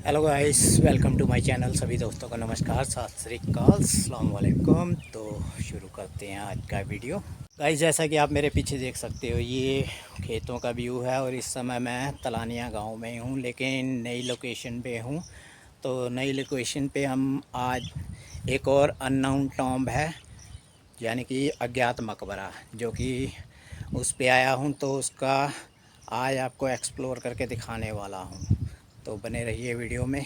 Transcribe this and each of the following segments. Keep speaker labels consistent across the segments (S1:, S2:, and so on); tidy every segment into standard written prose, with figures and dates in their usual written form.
S1: Hello guys, welcome to my channel. सभी दोस्तों को नमस्कार, सत श्री अकाल, अस्सलाम वालेकुम। तो शुरू करते हैं आज का वीडियो। गाइस, जैसा कि आप मेरे पीछे देख सकते हो, ये खेतों का व्यू है और इस समय मैं तलानिया गांव में हूँ, लेकिन नई लोकेशन पे हूँ। तो नई लोकेशन पे हम आज एक और अननोन टॉम्ब है, यानी कि अज्ञात मकबरा, जो कि उस पे आया हूँ। तो उसका आज आपको एक्सप्लोर करके दिखाने वाला हूँ, तो बने रहिए वीडियो में।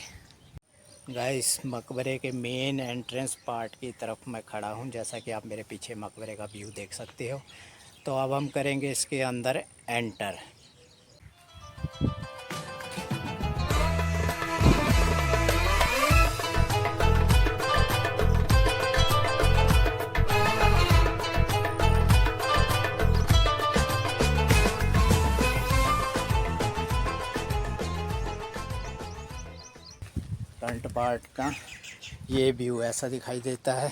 S1: गाइस, मकबरे के मेन एंट्रेंस पार्ट की तरफ मैं खड़ा हूँ, जैसा कि आप मेरे पीछे मकबरे का व्यू देख सकते हो। तो अब हम करेंगे इसके अंदर एंटर। फ्रंट पार्ट का ये व्यू ऐसा दिखाई देता है।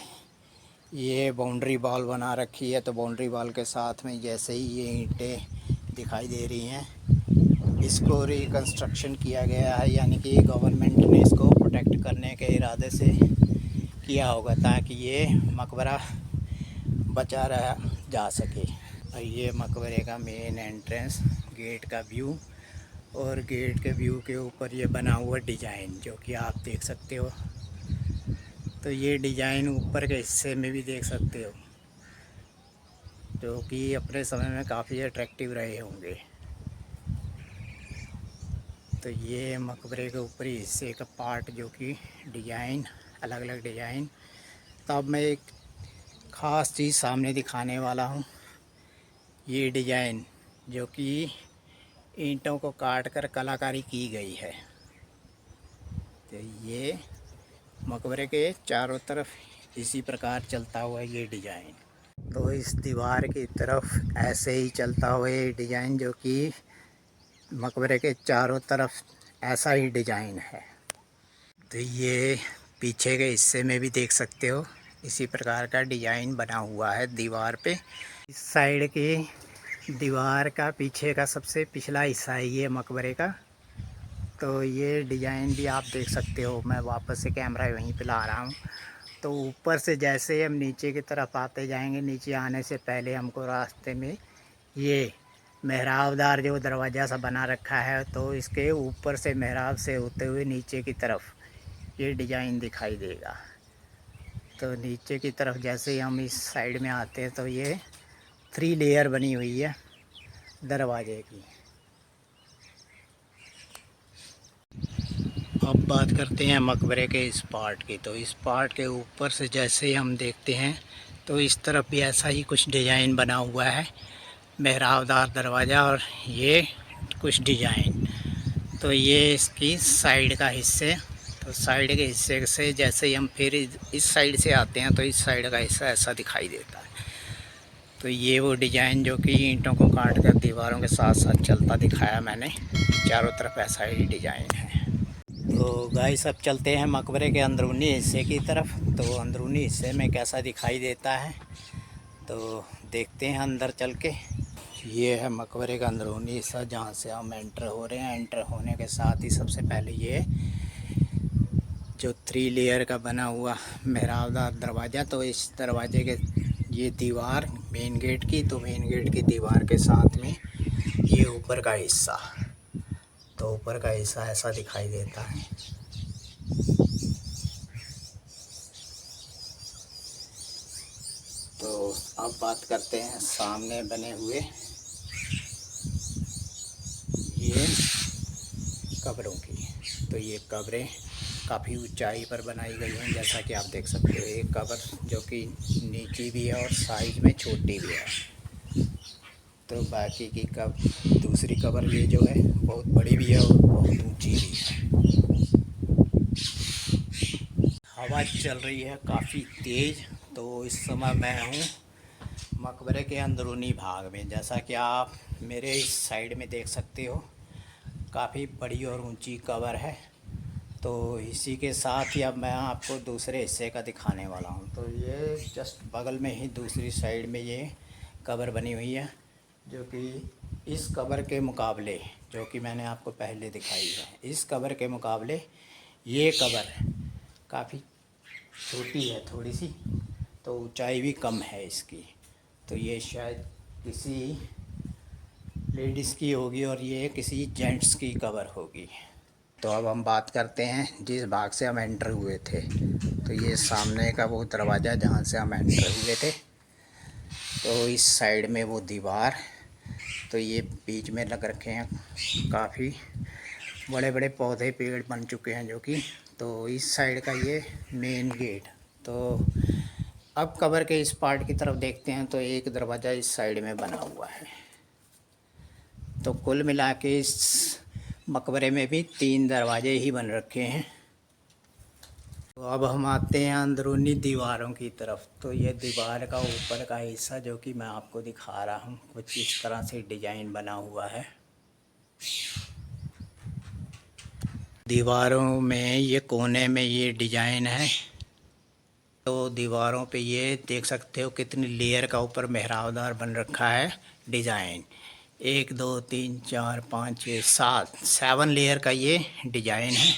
S1: ये बाउंड्री वॉल बना रखी है, तो बाउंड्री वॉल के साथ में जैसे ही ये ईंटें दिखाई दे रही हैं, इसको रिकंस्ट्रक्शन किया गया है, यानी कि गवर्नमेंट ने इसको प्रोटेक्ट करने के इरादे से किया होगा, ताकि ये मकबरा बचा रहा जा सके। और ये मकबरे का मेन एंट्रेंस गेट का व्यू, और गेट के व्यू के ऊपर ये बना हुआ डिज़ाइन जो कि आप देख सकते हो। तो ये डिज़ाइन ऊपर के हिस्से में भी देख सकते हो, जो कि अपने समय में काफ़ी अट्रैक्टिव रहे होंगे। तो ये मकबरे के ऊपरी हिस्से का पार्ट, जो कि डिज़ाइन, अलग अलग डिज़ाइन। तो अब मैं एक ख़ास चीज़ सामने दिखाने वाला हूँ। ये डिज़ाइन जो कि ईंटों को काट कर कलाकारी की गई है। तो ये मकबरे के चारों तरफ इसी प्रकार चलता हुआ ये डिज़ाइन। तो इस दीवार की तरफ ऐसे ही चलता हुआ ये डिज़ाइन, जो कि मकबरे के चारों तरफ ऐसा ही डिज़ाइन है। तो ये पीछे के हिस्से में भी देख सकते हो, इसी प्रकार का डिज़ाइन बना हुआ है दीवार पे। इस साइड की दीवार का पीछे का सबसे पिछला हिस्सा है ये मकबरे का। तो ये डिज़ाइन भी आप देख सकते हो। मैं वापस से कैमरा वहीं पे ला रहा हूँ। तो ऊपर से जैसे हम नीचे की तरफ आते जाएंगे, नीचे आने से पहले हमको रास्ते में ये मेहराबदार जो दरवाज़ा सा बना रखा है, तो इसके ऊपर से मेहराब से होते हुए नीचे की तरफ ये डिज़ाइन दिखाई देगा। तो नीचे की तरफ जैसे ही हम इस साइड में आते हैं, तो ये 3 लेयर बनी हुई है दरवाजे की। अब बात करते हैं मकबरे के इस पार्ट की। तो इस पार्ट के ऊपर से जैसे ही हम देखते हैं, तो इस तरफ भी ऐसा ही कुछ डिज़ाइन बना हुआ है, मेहराबदार दरवाज़ा और ये कुछ डिज़ाइन। तो ये इसकी साइड का हिस्से। तो साइड के हिस्से से जैसे ही हम फिर इस साइड से आते हैं, तो इस साइड का हिस्सा ऐसा दिखाई देता है। तो ये वो डिज़ाइन जो कि ईंटों को काट कर दीवारों के साथ साथ चलता दिखाया मैंने, चारों तरफ ऐसा ही डिज़ाइन है। तो गाइस, अब चलते हैं मकबरे के अंदरूनी हिस्से की तरफ। तो अंदरूनी हिस्से में कैसा दिखाई देता है, तो देखते हैं अंदर चल के। ये है मकबरे का अंदरूनी हिस्सा, जहाँ से हम एंटर हो रहे हैं। एंटर होने के साथ ही सबसे पहले ये जो 3 लेयर का बना हुआ मेहराबदार दरवाज़ा, तो इस दरवाजे के ये दीवार मेन गेट की, तो मेन गेट की दीवार के साथ में ये ऊपर का हिस्सा। तो ऊपर का हिस्सा ऐसा दिखाई देता है। तो अब बात करते हैं सामने बने हुए ये कब्रों की। तो ये कब्रें काफ़ी ऊंचाई पर बनाई गई हैं, जैसा कि आप देख सकते हो। एक कब्र जो कि नीची भी है और साइज में छोटी भी है। तो बाकी की दूसरी कब्र ये जो है बहुत बड़ी भी है और बहुत ऊंची भी है। हवा चल रही है काफ़ी तेज़। तो इस समय मैं हूँ मकबरे के अंदरूनी भाग में, जैसा कि आप मेरे इस साइड में देख सकते हो। काफ़ी बड़ी और ऊंची कब्र है। तो इसी के साथ ही अब मैं आपको दूसरे हिस्से का दिखाने वाला हूँ। तो ये जस्ट बगल में ही दूसरी साइड में ये कब्र बनी हुई है, जो कि इस कब्र के मुकाबले, जो कि मैंने आपको पहले दिखाई है, इस कब्र के मुकाबले ये कबर काफ़ी छोटी है थोड़ी सी, तो ऊंचाई भी कम है इसकी। तो ये शायद किसी लेडीज़ की होगी और ये किसी जेंट्स की कबर होगी। तो अब हम बात करते हैं जिस भाग से हम एंटर हुए थे। तो ये सामने का वो दरवाज़ा जहाँ से हम एंटर हुए थे, तो इस साइड में वो दीवार, तो ये बीच में लग रखे हैं काफ़ी बड़े बड़े पौधे पेड़ बन चुके हैं जो कि, तो इस साइड का ये मेन गेट। तो अब कबर के इस पार्ट की तरफ देखते हैं, तो एक दरवाज़ा इस साइड में बना हुआ है। तो कुल मिला के इस मकबरे में भी 3 दरवाजे ही बन रखे हैं। तो अब हम आते हैं अंदरूनी दीवारों की तरफ। तो ये दीवार का ऊपर का हिस्सा जो कि मैं आपको दिखा रहा हूँ, कुछ इस तरह से डिजाइन बना हुआ है। दीवारों में ये कोने में ये डिजाइन है। तो दीवारों पे ये देख सकते हो कितनी लेयर का ऊपर मेहराबदार बन रखा है डिजाइन। 1 2 3 4 5 6 7 लेयर का ये डिजाइन है।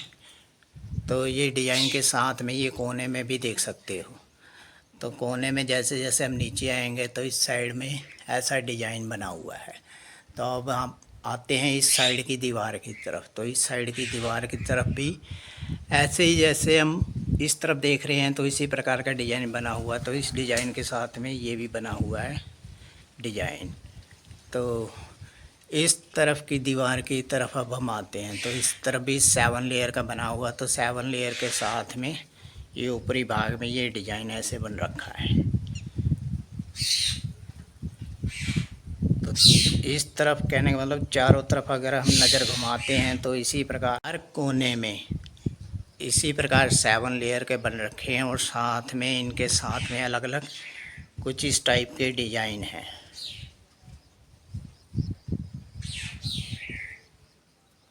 S1: तो ये डिजाइन के साथ में ये कोने में भी देख सकते हो। तो कोने में जैसे जैसे हम नीचे आएंगे तो इस साइड में ऐसा डिजाइन बना हुआ है। तो अब हम आते हैं इस साइड की दीवार की तरफ। तो इस साइड की दीवार की तरफ भी ऐसे ही जैसे हम इस तरफ देख रहे हैं, तो इसी प्रकार का डिजाइन बना हुआ। तो इस डिजाइन के साथ में ये भी बना हुआ है डिजाइन। तो इस तरफ की दीवार की तरफ अब हम आते हैं, तो इस तरफ भी 7 लेयर का बना हुआ। तो 7 लेयर के साथ में ये ऊपरी भाग में ये डिजाइन ऐसे बन रखा है। तो इस तरफ कहने का मतलब चारों तरफ अगर हम नज़र घुमाते हैं तो इसी प्रकार कोने में इसी प्रकार 7 लेयर के बन रखे हैं, और साथ में इनके साथ में अलग अलग कुछ इस टाइप के डिजाइन हैं।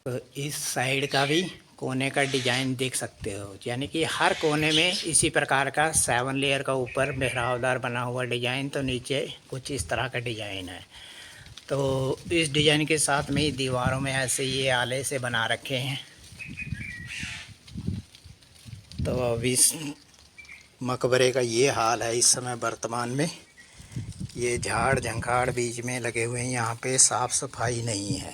S1: तो इस साइड का भी कोने का डिजाइन देख सकते हो, यानी कि हर कोने में इसी प्रकार का 7 लेयर का ऊपर मेहराबदार बना हुआ डिजाइन, तो नीचे कुछ इस तरह का डिजाइन है। तो इस डिजाइन के साथ में ही दीवारों में ऐसे ये आले से बना रखे हैं। तो अब इस मकबरे का ये हाल है इस समय वर्तमान में। ये झाड़ झंखाड़ बीच में लगे हुए हैं, यहाँ पे साफ़ सफाई नहीं है।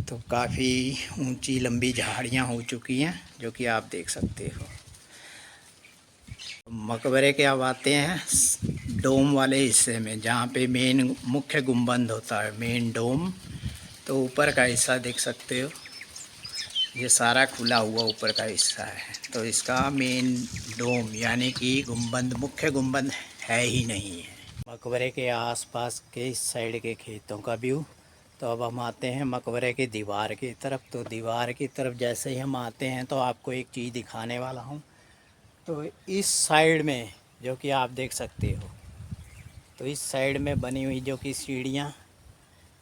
S1: तो काफ़ी ऊंची लंबी झाड़ियाँ हो चुकी हैं जो कि आप देख सकते हो। मकबरे के अब आते हैं डोम वाले हिस्से में, जहाँ पे मेन मुख्य गुंबद होता है, मेन डोम। तो ऊपर का हिस्सा देख सकते हो, ये सारा खुला हुआ ऊपर का हिस्सा है। तो इसका मेन डोम यानी कि गुंबद, मुख्य गुंबद है ही नहीं है। मकबरे के आसपास के इस साइड के खेतों का व्यू। तो अब हम आते हैं मकबरे की दीवार की तरफ। तो दीवार की तरफ जैसे ही हम आते हैं तो आपको एक चीज़ दिखाने वाला हूँ। तो इस साइड में जो कि आप देख सकते हो, तो इस साइड में बनी हुई जो कि सीढ़ियाँ,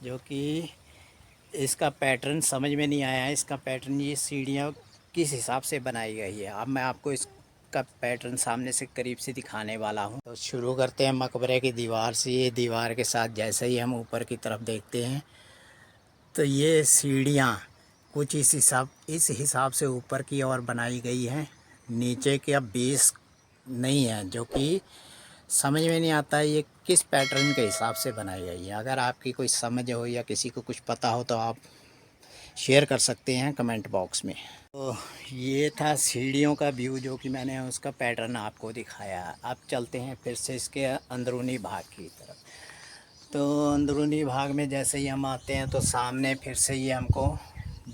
S1: जो कि इसका पैटर्न समझ में नहीं आया है। इसका पैटर्न, ये सीढ़ियाँ किस हिसाब से बनाई गई है, अब मैं आपको इसका पैटर्न सामने से करीब से दिखाने वाला हूँ। तो शुरू करते हैं मकबरे की दीवार से। ये दीवार के साथ जैसे ही हम ऊपर की तरफ देखते हैं तो ये सीढ़ियाँ कुछ इस हिसाब से ऊपर की ओर बनाई गई हैं। नीचे का बेस नहीं है, जो कि समझ में नहीं आता ये किस पैटर्न के हिसाब से बनाई गई है। अगर आपकी कोई समझ हो या किसी को कुछ पता हो तो आप शेयर कर सकते हैं कमेंट बॉक्स में। तो ये था सीढ़ियों का व्यू जो कि मैंने उसका पैटर्न आपको दिखाया। अब चलते हैं फिर से इसके अंदरूनी भाग की तरफ। तो अंदरूनी भाग में जैसे ही हम आते हैं तो सामने फिर से ये हमको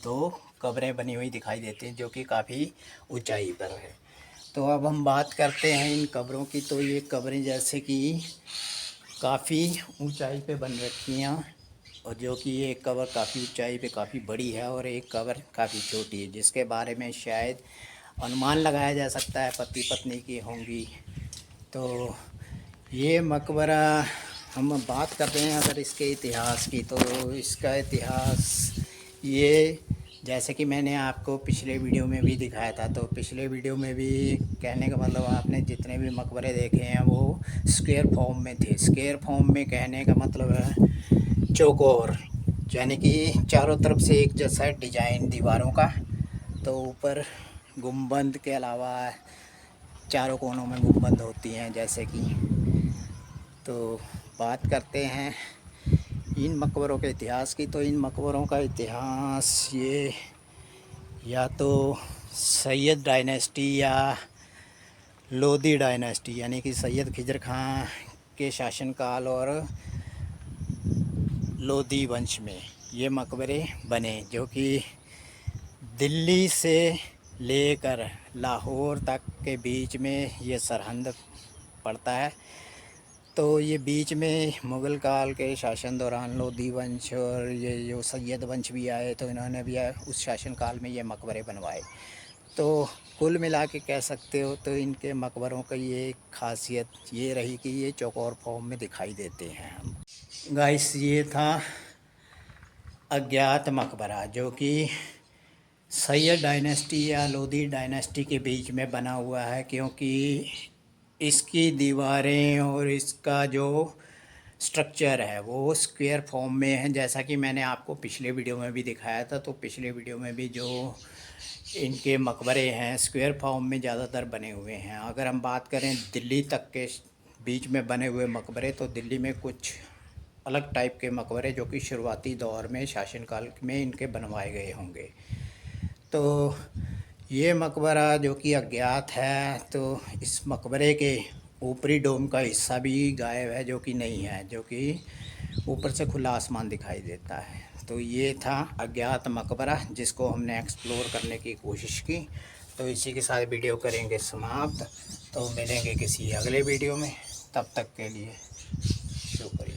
S1: 2 कब्रें बनी हुई दिखाई देती हैं जो कि काफ़ी ऊंचाई पर है। तो अब हम बात करते हैं इन कब्रों की। तो ये कब्रें जैसे कि काफ़ी ऊंचाई पे बन रखी हैं, और जो कि ये एक कब्र काफ़ी ऊंचाई पे काफ़ी बड़ी है और एक कब्र काफ़ी छोटी है, जिसके बारे में शायद अनुमान लगाया जा सकता है पति पत्नी की होंगी। तो ये मकबरा हम बात करते हैं अगर इसके इतिहास की, तो इसका इतिहास ये जैसे कि मैंने आपको पिछले वीडियो में भी दिखाया था। तो पिछले वीडियो में भी कहने का मतलब आपने जितने भी मकबरे देखे हैं वो स्क्वायर फॉर्म में थे। स्क्वायर फॉर्म में कहने का मतलब है चौकोर, यानी कि चारों तरफ से एक जैसा डिजाइन दीवारों का, तो ऊपर गुंबद के अलावा चारों कोनों में गुंबद होती हैं जैसे कि। तो बात करते हैं इन मकबरों के इतिहास की। तो इन मकबरों का इतिहास ये या तो सैयद डायनेस्टी या लोधी डायनेस्टी यानी कि सैयद खिजर खां के शासनकाल और लोधी वंश में ये मकबरे बने, जो कि दिल्ली से लेकर लाहौर तक के बीच में ये सरहद पड़ता है। तो ये बीच में मुग़ल काल के शासन दौरान लोधी वंश और ये जो सैयद वंश भी आए, तो इन्होंने भी उस शासन काल में ये मकबरे बनवाए। तो कुल मिला के कह सकते हो तो इनके मकबरों का ये खासियत ये रही कि ये चौकोर फॉर्म में दिखाई देते हैं। गाइस, ये था अज्ञात मकबरा, जो कि सैयद डायनेस्टी या लोधी डायनेस्टी के बीच में बना हुआ है, क्योंकि इसकी दीवारें और इसका जो स्ट्रक्चर है वो स्क्वायर फॉर्म में है, जैसा कि मैंने आपको पिछले वीडियो में भी दिखाया था। तो पिछले वीडियो में भी जो इनके मकबरे हैं स्क्वायर फॉर्म में ज़्यादातर बने हुए हैं। अगर हम बात करें दिल्ली तक के बीच में बने हुए मकबरे, तो दिल्ली में कुछ अलग टाइप के मकबरे जो कि शुरुआती दौर में शासनकाल में इनके बनवाए गए होंगे। तो ये मकबरा जो कि अज्ञात है, तो इस मकबरे के ऊपरी डोम का हिस्सा भी गायब है, जो कि नहीं है, जो कि ऊपर से खुला आसमान दिखाई देता है। तो ये था अज्ञात मकबरा जिसको हमने एक्सप्लोर करने की कोशिश की। तो इसी के साथ वीडियो करेंगे समाप्त। तो मिलेंगे किसी अगले वीडियो में, तब तक के लिए शुक्रिया।